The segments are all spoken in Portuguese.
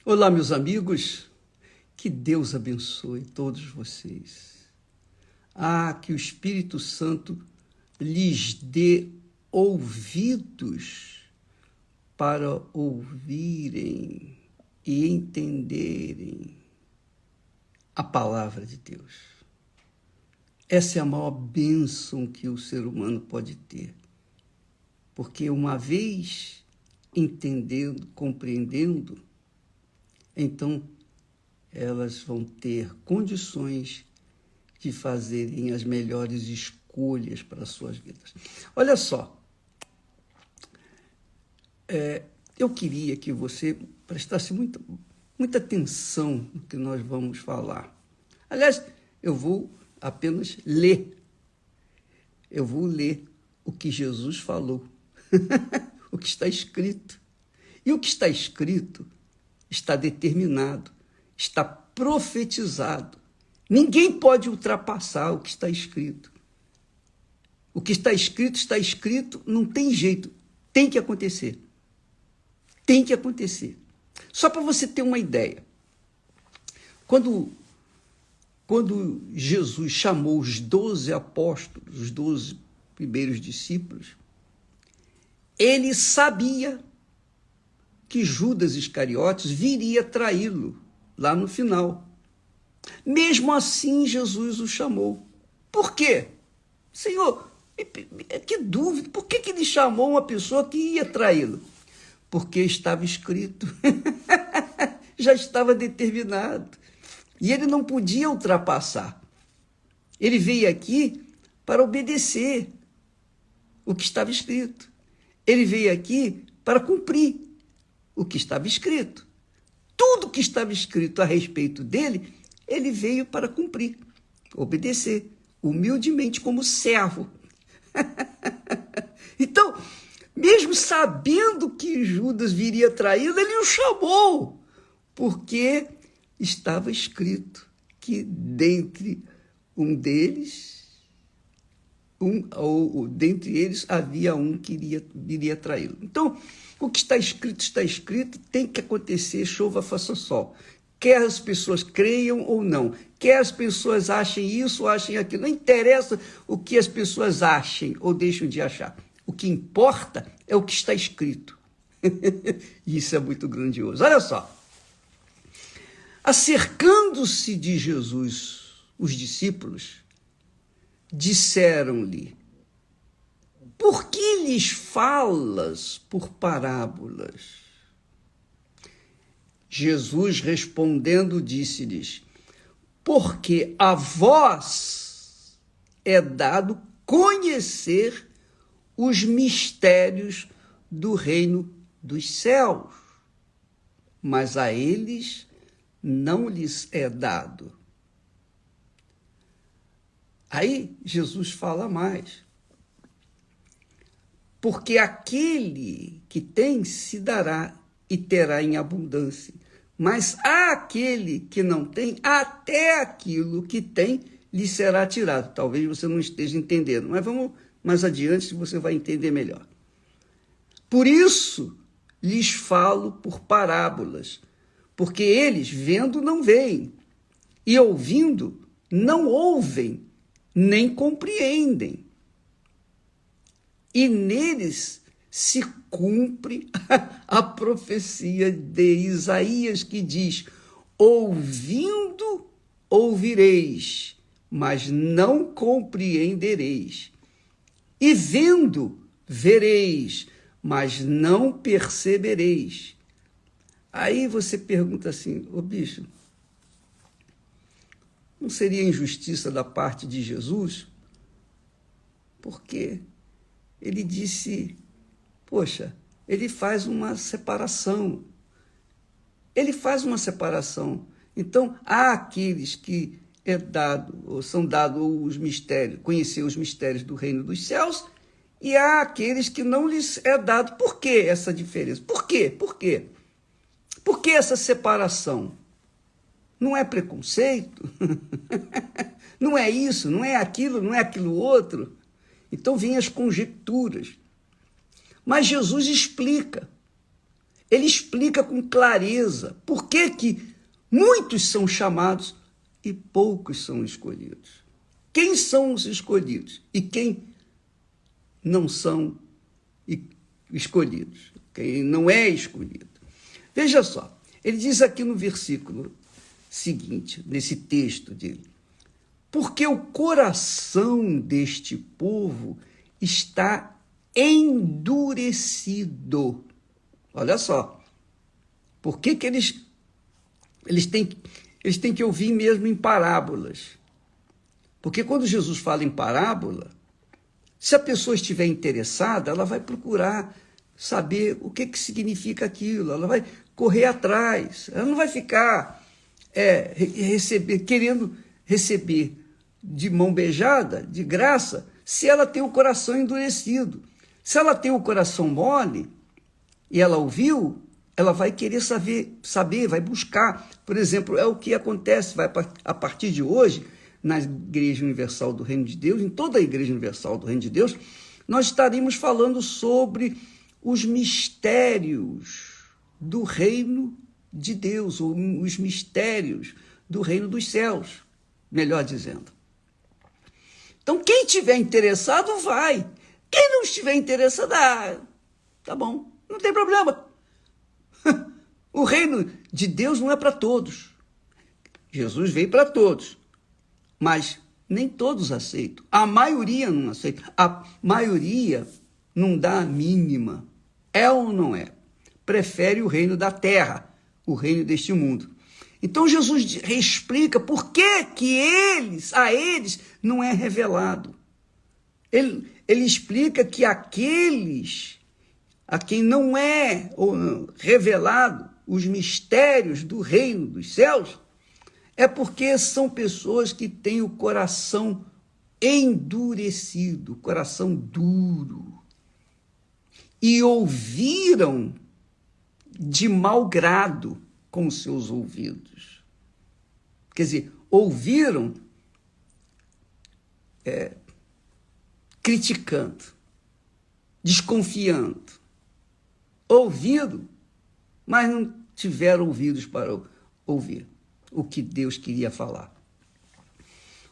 Olá, meus amigos, que Deus abençoe todos vocês. Que o Espírito Santo lhes dê ouvidos para ouvirem e entenderem a palavra de Deus. Essa é a maior bênção que o ser humano pode ter, porque uma vez entendendo, compreendendo, então elas vão ter condições de fazerem as melhores escolhas para as suas vidas. Olha só, eu queria que você prestasse muita atenção no que nós vamos falar. Aliás, eu vou apenas ler. Eu vou ler o que Jesus falou, o que está escrito. E o que está escrito está determinado, está profetizado. Ninguém pode ultrapassar o que está escrito. O que está escrito, não tem jeito, tem que acontecer. Tem que acontecer. Só para você ter uma ideia, quando Jesus chamou os 12 apóstolos, os 12 primeiros discípulos, ele sabia que Judas Iscariotes viria traí-lo lá no final. Mesmo assim, Jesus o chamou. Por quê? Senhor, que dúvida, por que ele chamou uma pessoa que ia traí-lo? Porque estava escrito, já estava determinado, e ele não podia ultrapassar. Ele veio aqui para obedecer o que estava escrito. Ele veio aqui para cumprir o que estava escrito. Tudo que estava escrito a respeito dele, ele veio para cumprir, obedecer, humildemente como servo. Então, mesmo sabendo que Judas viria traí-lo, ele o chamou, porque estava escrito que dentre dentre eles havia um que viria traí-lo. Então, o que está escrito, tem que acontecer, chova, faça sol. Quer as pessoas creiam ou não, quer as pessoas achem isso ou achem aquilo, não interessa o que as pessoas achem ou deixam de achar. O que importa é o que está escrito. Isso é muito grandioso. Olha só. Acercando-se de Jesus, os discípulos disseram-lhe: por que lhes falas por parábolas? Jesus respondendo disse-lhes: porque a vós é dado conhecer os mistérios do reino dos céus, mas a eles não lhes é dado. Aí Jesus fala mais. Porque aquele que tem se dará e terá em abundância, mas àquele que não tem, até aquilo que tem lhe será tirado. Talvez você não esteja entendendo, mas vamos mais adiante, você vai entender melhor. Por isso lhes falo por parábolas, porque eles, vendo, não veem, e ouvindo, não ouvem, nem compreendem. E neles se cumpre a profecia de Isaías, que diz: ouvindo, ouvireis, mas não compreendereis. E vendo, vereis, mas não percebereis. Aí você pergunta assim: ô bicho, não seria injustiça da parte de Jesus? Porque ele disse, poxa, ele faz uma separação. Ele faz uma separação. Então, há aqueles que é dado, ou são dados os mistérios, conhecer os mistérios do reino dos céus, e há aqueles que não lhes é dado. Por que essa diferença? Por quê? Por quê? Por que essa separação? Não é preconceito? Não é isso, não é aquilo outro? Então vêm as conjecturas. Mas Jesus explica. ele explica com clareza por que muitos são chamados e poucos são escolhidos. Quem são os escolhidos e quem não são escolhidos, quem não é escolhido. Veja só, ele diz aqui no versículo seguinte, nesse texto dele, porque o coração deste povo está endurecido. Olha só, por que eles têm que ouvir mesmo em parábolas? Porque quando Jesus fala em parábola, se a pessoa estiver interessada, ela vai procurar saber o que significa aquilo, ela vai correr atrás, ela não vai ficar querendo receber de mão beijada, de graça, se ela tem o coração endurecido. Se ela tem o coração mole e ela ouviu, ela vai querer saber, vai buscar. Por exemplo, é o que acontece a partir de hoje, na Igreja Universal do Reino de Deus, em toda a Igreja Universal do Reino de Deus, nós estaremos falando sobre os mistérios do Reino de Deus, ou os mistérios do Reino dos Céus, melhor dizendo. Então, quem estiver interessado, vai. Quem não estiver interessado, tá bom, não tem problema. O reino de Deus não é para todos. Jesus veio para todos, mas nem todos aceitam. A maioria não aceita. A maioria não dá a mínima. É ou não é? Prefere o reino da terra, o reino deste mundo. Então Jesus explica por que a eles não é revelado. Ele explica que aqueles a quem não é revelado os mistérios do reino dos céus, é porque são pessoas que têm o coração endurecido, coração duro, e ouviram de mau grado com os seus ouvidos. Quer dizer, ouviram criticando, desconfiando, ouviram, mas não tiveram ouvidos para ouvir o que Deus queria falar.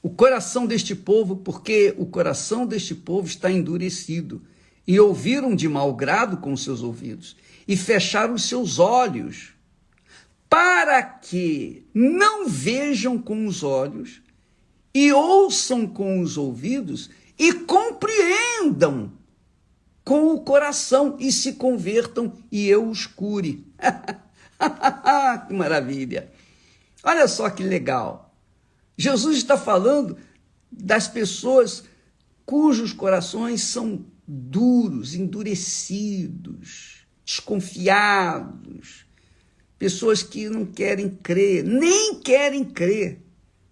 O coração deste povo, porque o coração deste povo está endurecido, e ouviram de mau grado com os seus ouvidos, e fecharam os seus olhos, para que não vejam com os olhos, e ouçam com os ouvidos, e compreendam com o coração, e se convertam, e eu os cure. Que maravilha! Olha só que legal. Jesus está falando das pessoas cujos corações são duros, endurecidos, desconfiados, pessoas que não querem crer, nem querem crer.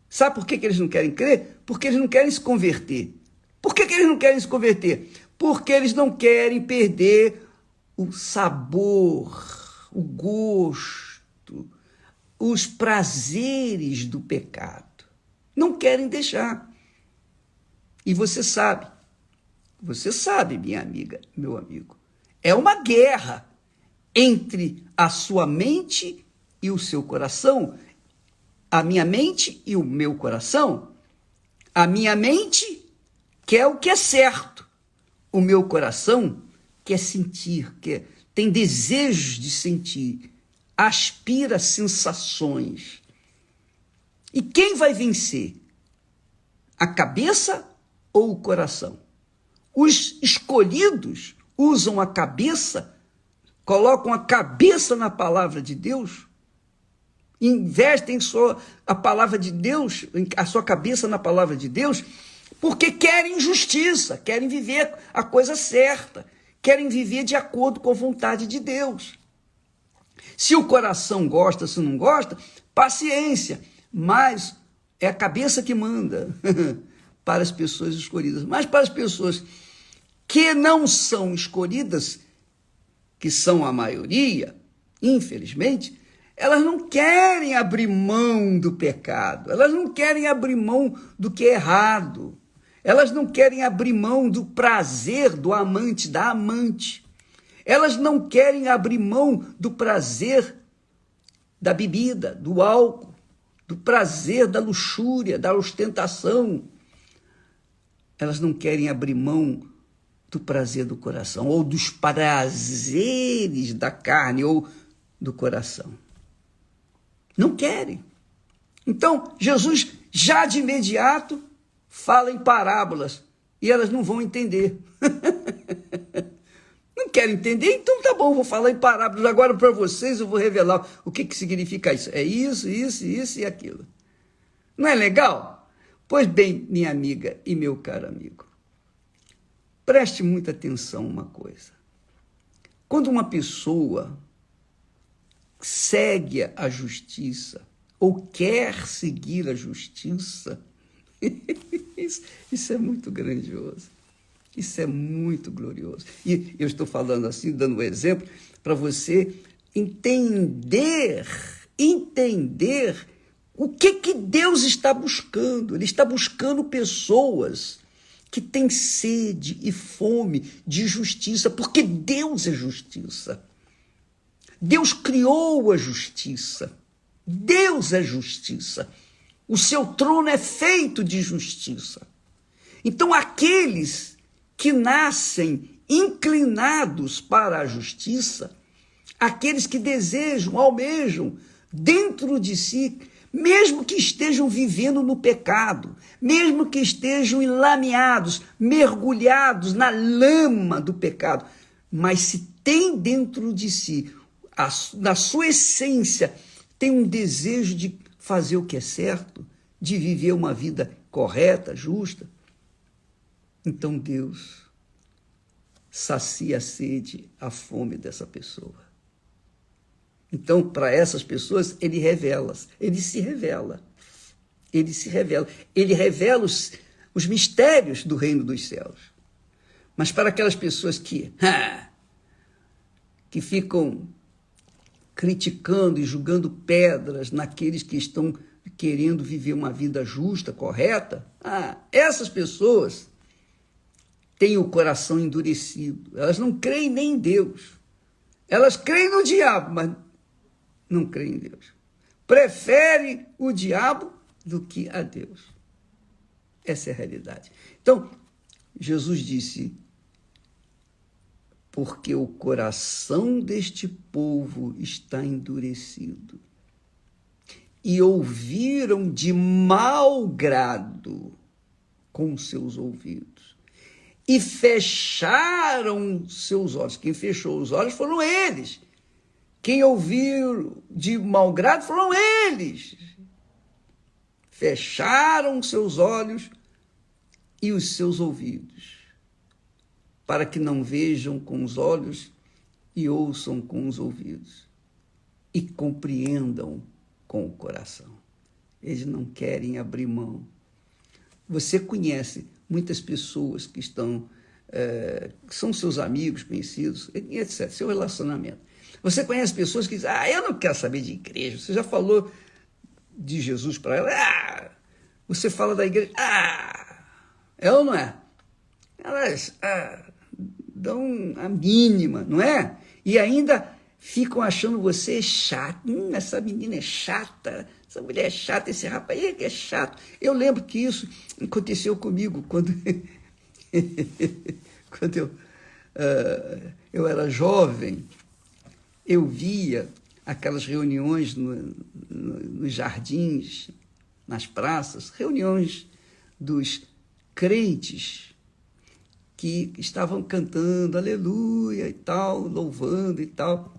Sabe por que eles não querem crer? Porque eles não querem se converter. Por que eles não querem se converter? Porque eles não querem perder o sabor, o gosto, os prazeres do pecado. Não querem deixar. E você sabe, minha amiga, meu amigo, é uma guerra entre a sua mente e o seu coração, a minha mente e o meu coração. A minha mente quer o que é certo, o meu coração quer sentir, tem desejos de sentir, aspira sensações. E quem vai vencer? A cabeça ou o coração? Os escolhidos usam a cabeça, colocam a cabeça na palavra de Deus, investem a palavra de Deus, a sua cabeça na palavra de Deus, porque querem justiça, querem viver a coisa certa, querem viver de acordo com a vontade de Deus. Se o coração gosta, se não gosta, paciência, mas é a cabeça que manda para as pessoas escolhidas. Mas para as pessoas que não são escolhidas, que são a maioria, infelizmente, elas não querem abrir mão do pecado, elas não querem abrir mão do que é errado, elas não querem abrir mão do prazer do amante, da amante. Elas não querem abrir mão do prazer da bebida, do álcool, do prazer da luxúria, da ostentação. Elas não querem abrir mão do prazer do coração, ou dos prazeres da carne, ou do coração. Não querem. Então, Jesus, já de imediato, fala em parábolas, e elas não vão entender. Não querem entender? Então tá bom, vou falar em parábolas. Agora para vocês eu vou revelar o que significa isso. É isso, isso, isso e aquilo. Não é legal? Pois bem, minha amiga e meu caro amigo, preste muita atenção uma coisa. Quando uma pessoa segue a justiça ou quer seguir a justiça, isso é muito grandioso. Isso é muito glorioso. E eu estou falando assim, dando um exemplo, para você entender o que Deus está buscando. Ele está buscando pessoas que têm sede e fome de justiça, porque Deus é justiça. Deus criou a justiça. Deus é justiça. O seu trono é feito de justiça. Então, aqueles que nascem inclinados para a justiça, aqueles que desejam, almejam dentro de si, mesmo que estejam vivendo no pecado, mesmo que estejam enlameados, mergulhados na lama do pecado, mas se tem dentro de si, na sua essência, tem um desejo de fazer o que é certo, de viver uma vida correta, justa, então Deus sacia a sede, a fome dessa pessoa. Então, para essas pessoas, ele se revela. Ele revela os mistérios do reino dos céus. Mas para aquelas pessoas que ficam criticando e jogando pedras naqueles que estão querendo viver uma vida justa, correta, essas pessoas têm o coração endurecido. Elas não creem nem em Deus. Elas creem no diabo, mas não creem em Deus. Preferem o diabo do que a Deus. Essa é a realidade. Então, Jesus disse, porque o coração deste povo está endurecido, e ouviram de mau grado com seus ouvidos, e fecharam seus olhos. Quem fechou os olhos foram eles. Quem ouviu de mau grado foram eles. Fecharam seus olhos e os seus ouvidos, para que não vejam com os olhos e ouçam com os ouvidos, e compreendam com o coração. Eles não querem abrir mão. Você conhece muitas pessoas que estão, que são seus amigos, conhecidos, etc., seu relacionamento. Você conhece pessoas que dizem, eu não quero saber de igreja. Você já falou de Jesus para ela? Você fala da igreja, é ou não é? Elas dão a mínima, não é? E ainda ficam achando você chato. Essa menina é chata, essa mulher é chata, esse rapaz é chato. Eu lembro que isso aconteceu comigo quando, quando eu era jovem. Eu via aquelas reuniões nos jardins, nas praças, reuniões dos crentes que estavam cantando aleluia e tal, louvando e tal.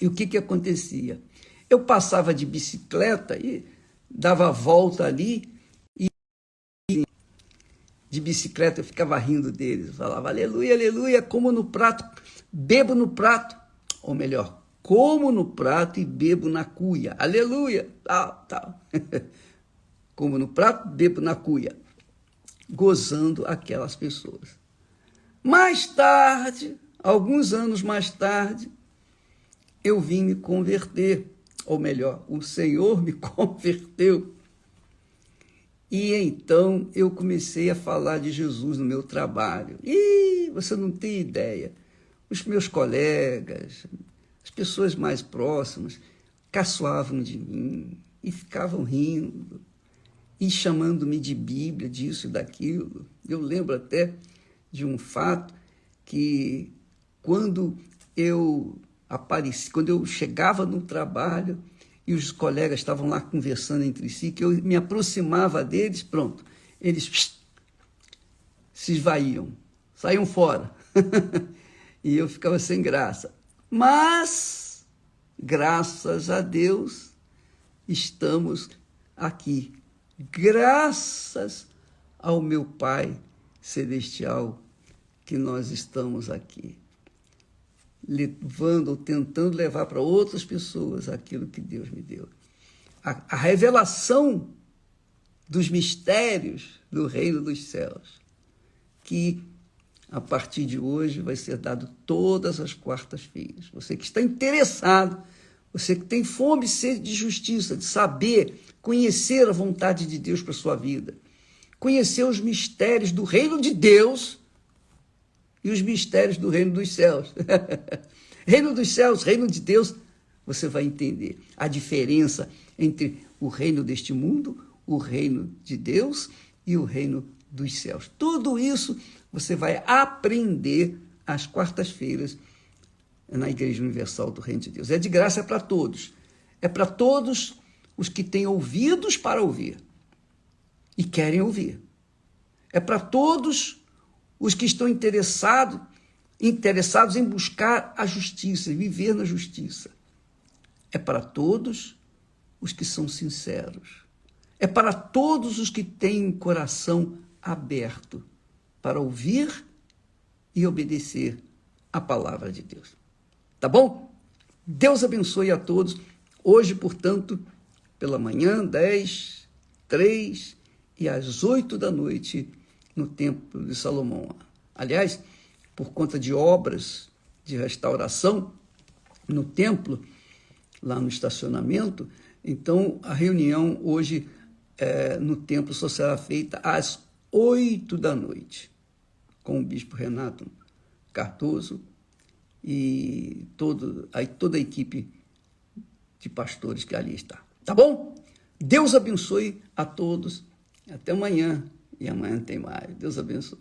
E o que acontecia? Eu passava de bicicleta e dava a volta ali, e de bicicleta eu ficava rindo deles. Eu falava aleluia, aleluia, como no prato, bebo no prato, ou melhor, como no prato e bebo na cuia. Aleluia, tal. Como no prato, bebo na cuia. Gozando aquelas pessoas. Mais tarde, alguns anos mais tarde, eu vim me converter, ou melhor, o Senhor me converteu. E então eu comecei a falar de Jesus no meu trabalho. E você não tem ideia. os meus colegas, as pessoas mais próximas, caçoavam de mim e ficavam rindo e chamando-me de Bíblia, disso e daquilo. Eu lembro até de um fato que quando eu chegava no trabalho e os colegas estavam lá conversando entre si, que eu me aproximava deles, pronto, eles se esvaíam, saíam fora. E eu ficava sem graça. Mas, graças a Deus, estamos aqui. Graças ao meu Pai Celestial, que nós estamos aqui, levando ou tentando levar para outras pessoas aquilo que Deus me deu. A revelação dos mistérios do reino dos céus, que a partir de hoje vai ser dado todas as quartas-feiras. Você que está interessado, você que tem fome e sede de justiça, de saber, conhecer a vontade de Deus para a sua vida, conhecer os mistérios do reino de Deus e os mistérios do reino dos céus. Reino dos céus, reino de Deus, você vai entender a diferença entre o reino deste mundo, o reino de Deus e o reino dos céus. Tudo isso você vai aprender às quartas-feiras na Igreja Universal do Reino de Deus. É de graça, é para todos. É para todos os que têm ouvidos para ouvir e querem ouvir. É para todos os que estão interessados em buscar a justiça, viver na justiça. É para todos os que são sinceros. É para todos os que têm o coração aberto para ouvir e obedecer a palavra de Deus. Tá bom? Deus abençoe a todos. Hoje, portanto, pela manhã, 10, 3 e às 8 da noite, no Templo de Salomão. Aliás, por conta de obras de restauração no templo, lá no estacionamento, então a reunião hoje no templo só será feita às 8 da noite, com o bispo Renato Cardoso e toda a equipe de pastores que ali está. Tá bom? Deus abençoe a todos. Até amanhã. E amanhã tem mais. Deus abençoe.